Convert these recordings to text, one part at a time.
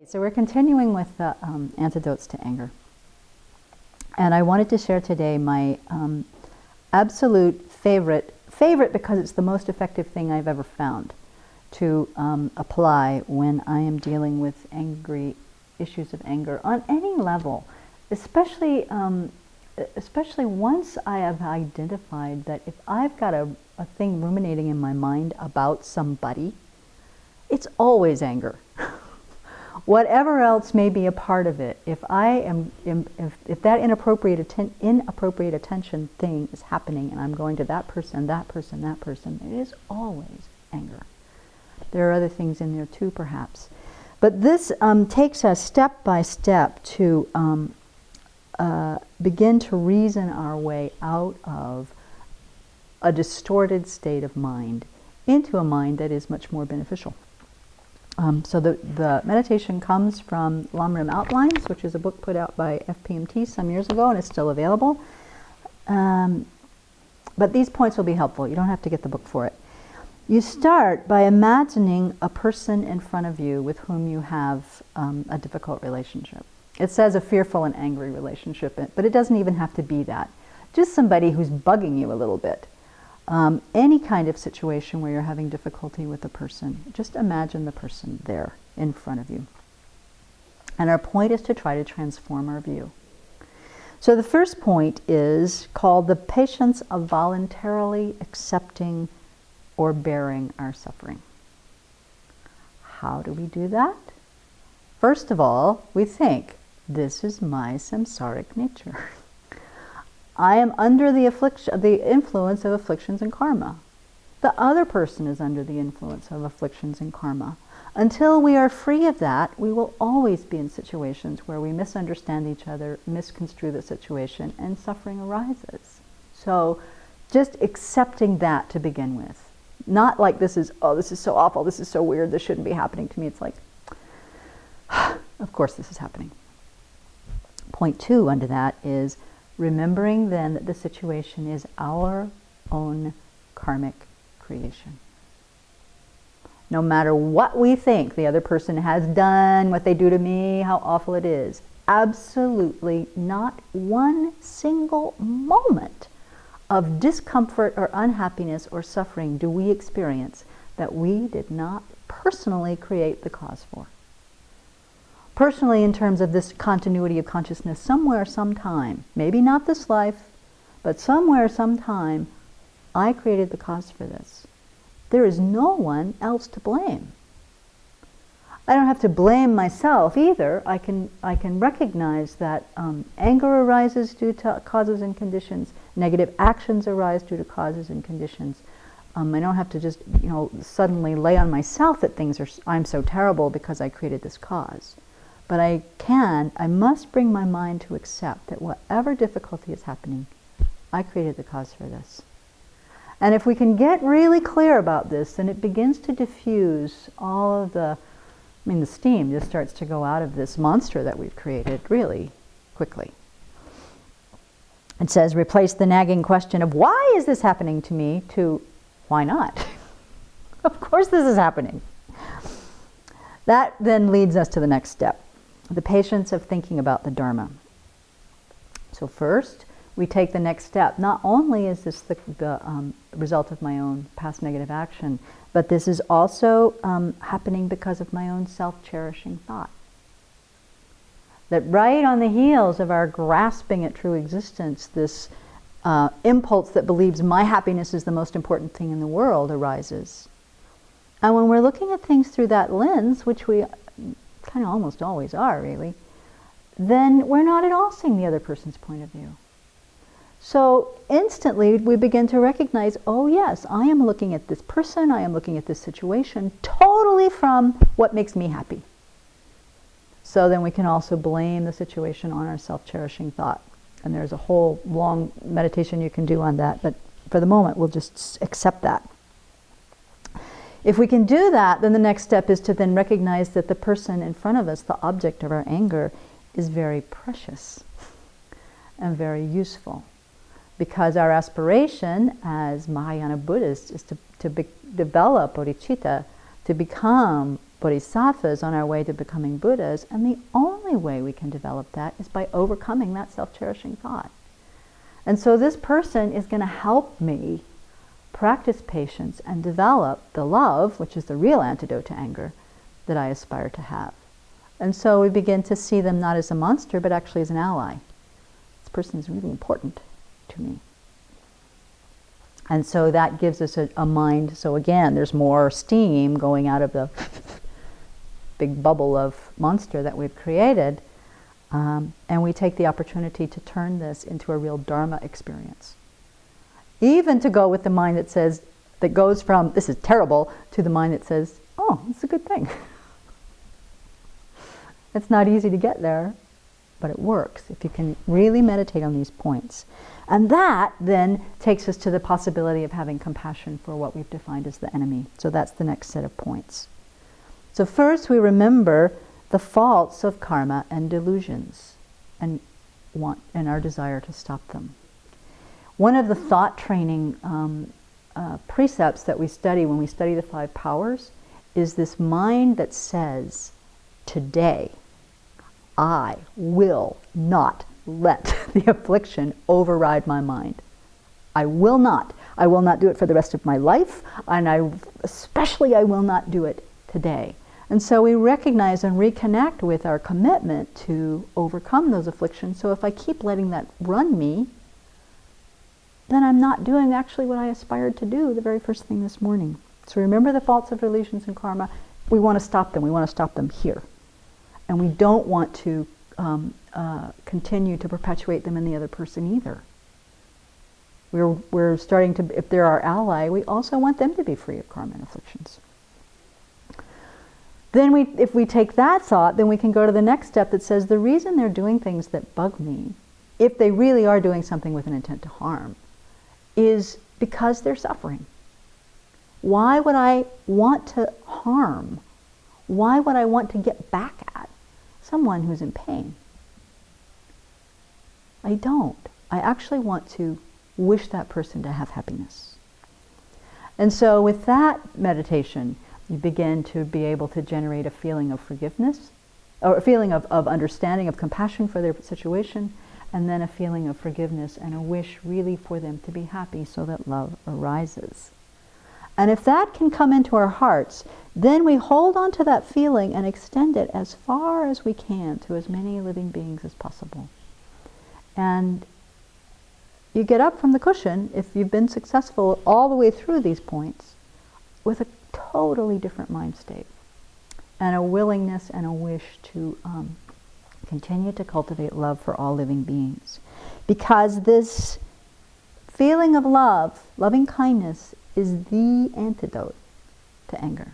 So we're continuing with the antidotes to anger. And I wanted to share today my absolute favorite because it's the most effective thing I've ever found to apply when I am dealing with issues of anger on any level, especially once I have identified that if I've got a thing ruminating in my mind about somebody, it's always anger. Whatever else may be a part of it, if that inappropriate attention thing is happening and I'm going to that person, it is always anger. There are other things in there too, perhaps. But this takes us step by step to begin to reason our way out of a distorted state of mind into a mind that is much more beneficial. So the meditation comes from Lamrim Outlines, which is a book put out by FPMT some years ago and is still available. But these points will be helpful. You don't have to get the book for it. You start by imagining a person in front of you with whom you have a difficult relationship. It says a fearful and angry relationship, but it doesn't even have to be that. Just somebody who's bugging you a little bit. Any kind of situation where you're having difficulty with a person, just imagine the person there in front of you. And our point is to try to transform our view. So the first point is called the patience of voluntarily accepting or bearing our suffering. How do we do that? First of all, we think, this is my samsaric nature. I am under the influence of afflictions and karma. The other person is under the influence of afflictions and karma. Until we are free of that, we will always be in situations where we misunderstand each other, misconstrue the situation, and suffering arises. So just accepting that to begin with. Not like this is so awful, this is so weird, this shouldn't be happening to me. It's like, of course this is happening. Point 2 under that is remembering then that the situation is our own karmic creation. No matter what we think the other person has done, what they do to me, how awful it is, absolutely not one single moment of discomfort or unhappiness or suffering do we experience that we did not personally create the cause for. Personally, in terms of this continuity of consciousness, somewhere, sometime, maybe not this life, but somewhere, sometime, I created the cause for this. There is no one else to blame. I don't have to blame myself either. I can recognize that anger arises due to causes and conditions. Negative actions arise due to causes and conditions. I don't have to just, suddenly lay on myself that I'm so terrible because I created this cause. But I must bring my mind to accept that whatever difficulty is happening, I created the cause for this. And if we can get really clear about this, then it begins to diffuse all of the steam just starts to go out of this monster that we've created really quickly. It says, replace the nagging question of why is this happening to me to why not? Of course this is happening. That then leads us to the next step. The patience of thinking about the Dharma. So first, we take the next step. Not only is this the result of my own past negative action, but this is also happening because of my own self-cherishing thought. That right on the heels of our grasping at true existence, this impulse that believes my happiness is the most important thing in the world arises. And when we're looking at things through that lens, which we kind of almost always are, really, then we're not at all seeing the other person's point of view. So instantly we begin to recognize, oh yes, I am looking at this person, I am looking at this situation totally from what makes me happy. So then we can also blame the situation on our self-cherishing thought. And there's a whole long meditation you can do on that, but for the moment we'll just accept that. If we can do that, then the next step is to then recognize that the person in front of us, the object of our anger, is very precious and very useful. Because our aspiration as Mahayana Buddhists is to develop bodhicitta, to become bodhisattvas on our way to becoming Buddhas, and the only way we can develop that is by overcoming that self-cherishing thought. And so this person is going to help me practice patience and develop the love, which is the real antidote to anger, that I aspire to have. And so we begin to see them not as a monster, but actually as an ally. This person is really important to me. And so that gives us a mind. So again, there's more steam going out of the big bubble of monster that we've created. And we take the opportunity to turn this into a real Dharma experience. Even to go with the mind that says, that goes from, this is terrible, to the mind that says, oh, it's a good thing. It's not easy to get there, but it works if you can really meditate on these points. And that then takes us to the possibility of having compassion for what we've defined as the enemy. So that's the next set of points. So first we remember the faults of karma and delusions and our desire to stop them. One of the thought training precepts that we study when we study the 5 powers is this mind that says, today I will not let the affliction override my mind. I will not. I will not do it for the rest of my life, and especially I will not do it today. And so we recognize and reconnect with our commitment to overcome those afflictions. So if I keep letting that run me, then I'm not doing actually what I aspired to do the very first thing this morning. So remember the faults of delusions and karma. We want to stop them. We want to stop them here. And we don't want to continue to perpetuate them in the other person either. We're starting to, if they're our ally, we also want them to be free of karma and afflictions. Then if we take that thought, then we can go to the next step that says the reason they're doing things that bug me, if they really are doing something with an intent to harm, is because they're suffering. Why would I want to harm? Why would I want to get back at someone who's in pain? I don't. I actually want to wish that person to have happiness. And so with that meditation, you begin to be able to generate a feeling of forgiveness, or a feeling of understanding, of compassion for their situation, and then a feeling of forgiveness and a wish really for them to be happy so that love arises. And if that can come into our hearts, then we hold on to that feeling and extend it as far as we can to as many living beings as possible. And you get up from the cushion, if you've been successful all the way through these points, with a totally different mind state and a willingness and a wish to continue to cultivate love for all living beings. Because this feeling of love, loving kindness, is the antidote to anger.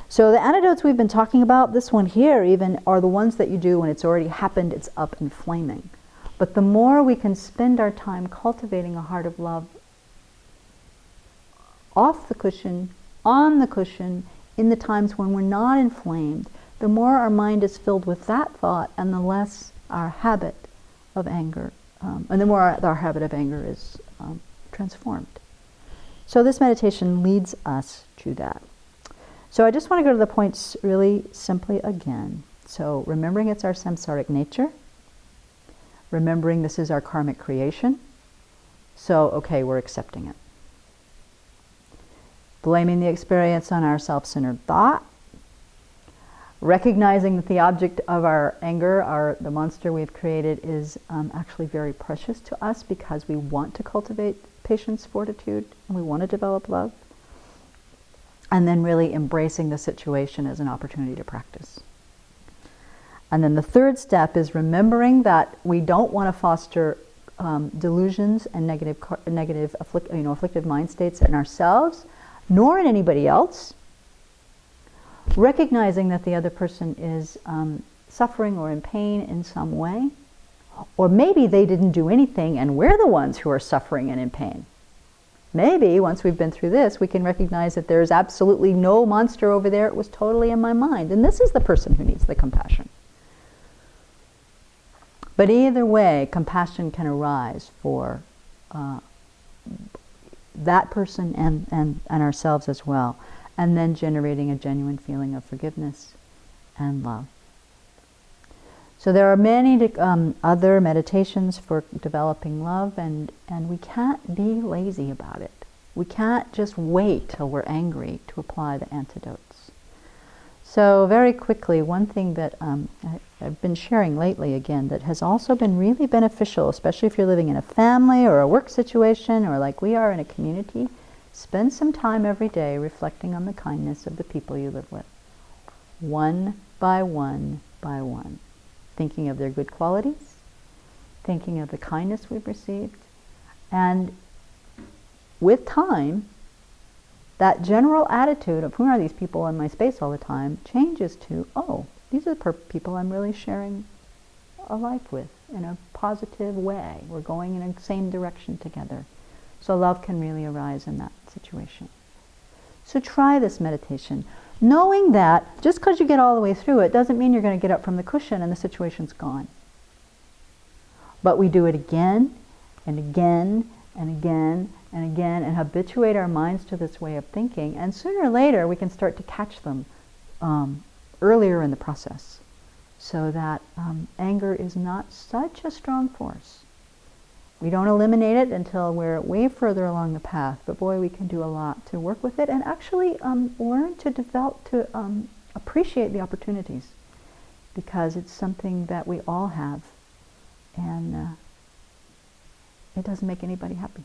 So the antidotes we've been talking about, this one here even, are the ones that you do when it's already happened, it's up and flaming. But the more we can spend our time cultivating a heart of love off the cushion, on the cushion, in the times when we're not inflamed, the more our mind is filled with that thought and the less our habit of anger, and the more our habit of anger is transformed. So this meditation leads us to that. So I just want to go to the points really simply again. So remembering it's our samsaric nature, remembering this is our karmic creation, so okay, we're accepting it. Blaming the experience on our self-centered thought, recognizing that the object of our anger, the monster we've created, is actually very precious to us because we want to cultivate patience, fortitude, and we want to develop love. And then really embracing the situation as an opportunity to practice. And then the third step is remembering that we don't want to foster delusions and afflictive mind states in ourselves, nor in anybody else. Recognizing that the other person is suffering or in pain in some way. Or maybe they didn't do anything and we're the ones who are suffering and in pain. Maybe once we've been through this, we can recognize that there's absolutely no monster over there. It was totally in my mind. And this is the person who needs the compassion. But either way, compassion can arise for that person and ourselves as well. and then generating a genuine feeling of forgiveness and love. So there are many other meditations for developing love, and we can't be lazy about it. We can't just wait till we're angry to apply the antidotes. So very quickly, one thing that I've been sharing lately again that has also been really beneficial, especially if you're living in a family or a work situation or like we are in a community, spend some time every day reflecting on the kindness of the people you live with. One by one by one. Thinking of their good qualities, thinking of the kindness we've received, and with time, that general attitude of who are these people in my space all the time changes to, oh, these are the people I'm really sharing a life with in a positive way. We're going in the same direction together. So love can really arise in that situation. So try this meditation, knowing that just because you get all the way through it doesn't mean you're going to get up from the cushion and the situation's gone. But we do it again and again and again and again and habituate our minds to this way of thinking, and sooner or later we can start to catch them earlier in the process, so that anger is not such a strong force. We don't eliminate it until we're way further along the path, but boy, we can do a lot to work with it and actually learn to develop, to appreciate the opportunities, because it's something that we all have, and it doesn't make anybody happy.